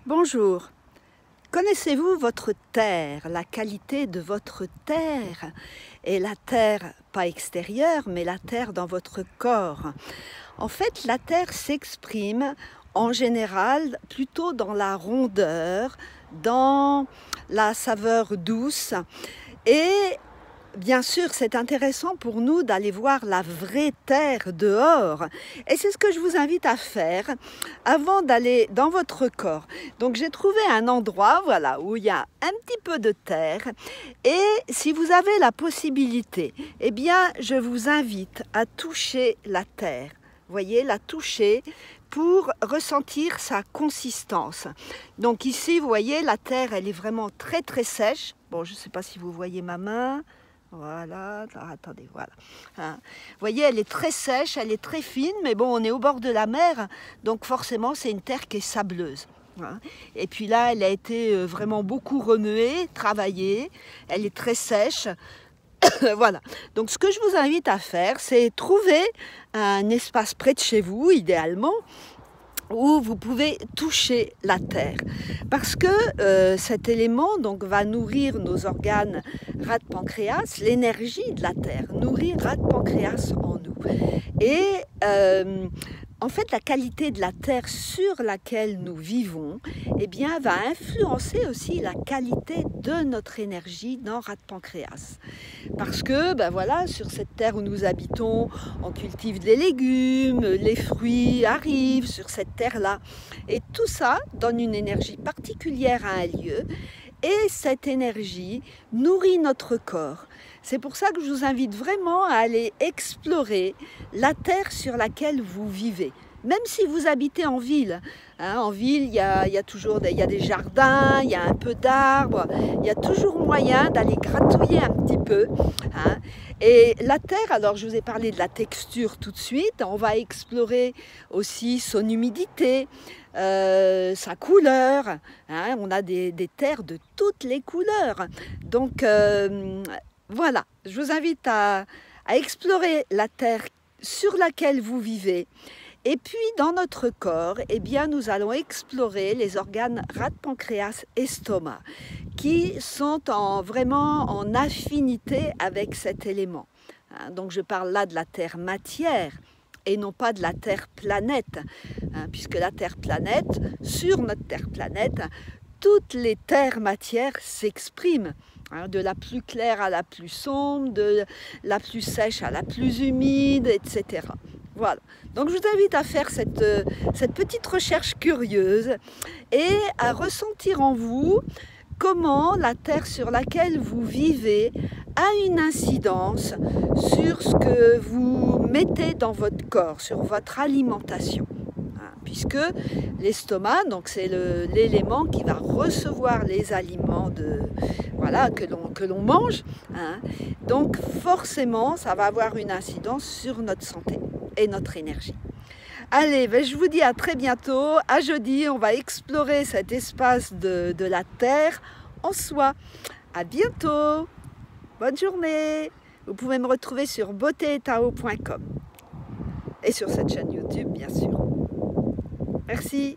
Bonjour. Connaissez-vous votre terre, la qualité de votre terre? Et la terre, pas extérieure, mais la terre dans votre corps. En fait, la terre s'exprime en général plutôt dans la rondeur, dans la saveur douce. Et bien sûr, c'est intéressant pour nous d'aller voir la vraie terre dehors. Et c'est ce que je vous invite à faire avant d'aller dans votre corps. Donc j'ai trouvé un endroit, voilà, où il y a un petit peu de terre. Et si vous avez la possibilité, eh bien, je vous invite à toucher la terre. Vous voyez, la toucher pour ressentir sa consistance. Donc ici, vous voyez, la terre, elle est vraiment très très sèche. Bon, je ne sais pas si vous voyez ma main. Voilà, attendez, voilà. Hein. Vous voyez, elle est très sèche, elle est très fine, mais bon, on est au bord de la mer, donc forcément, c'est une terre qui est sableuse. Hein. Et puis là, elle a été vraiment beaucoup remuée, travaillée, elle est très sèche. Voilà, donc ce que je vous invite à faire, c'est trouver un espace près de chez vous, idéalement, où vous pouvez toucher la terre. Parce que cet élément donc, va nourrir nos organes rate-pancréas, l'énergie de la terre, nourrir rate-pancréas en nous. Et en fait, la qualité de la terre sur laquelle nous vivons eh bien, va influencer aussi la qualité de notre énergie dans rate-pancréas. Parce que, ben voilà, sur cette terre où nous habitons, on cultive des légumes, les fruits arrivent sur cette terre-là. Et tout ça donne une énergie particulière à un lieu. Et cette énergie nourrit notre corps. C'est pour ça que je vous invite vraiment à aller explorer la terre sur laquelle vous vivez. Même si vous habitez en ville. Hein, en ville, il y a toujours des jardins, il y a un peu d'arbres. Il y a toujours moyen d'aller gratouiller un petit peu. Hein. Et la terre, alors je vous ai parlé de la texture tout de suite. On va explorer aussi son humidité, sa couleur. Hein, on a des terres de toutes les couleurs. Donc voilà, je vous invite à explorer la terre sur laquelle vous vivez. Et puis dans notre corps, eh bien, nous allons explorer les organes rate-pancréas, estomac, qui sont vraiment en affinité avec cet élément. Hein, donc je parle là de la terre matière et non pas de la terre planète, hein, puisque la terre planète, sur notre terre planète, toutes les terres matières s'expriment. Hein, de la plus claire à la plus sombre, de la plus sèche à la plus humide, etc. Voilà. Donc je vous invite à faire cette petite recherche curieuse et à ressentir en vous comment la terre sur laquelle vous vivez a une incidence sur ce que vous mettez dans votre corps, sur votre alimentation. Puisque l'estomac, donc c'est l'élément qui va recevoir les aliments voilà, que l'on mange. Hein. Donc forcément, ça va avoir une incidence sur notre santé et notre énergie. Allez, ben je vous dis à très bientôt. À jeudi, on va explorer cet espace de la terre en soi. À bientôt. Bonne journée. Vous pouvez me retrouver sur beautéetao.com et sur cette chaîne YouTube, bien sûr. Merci.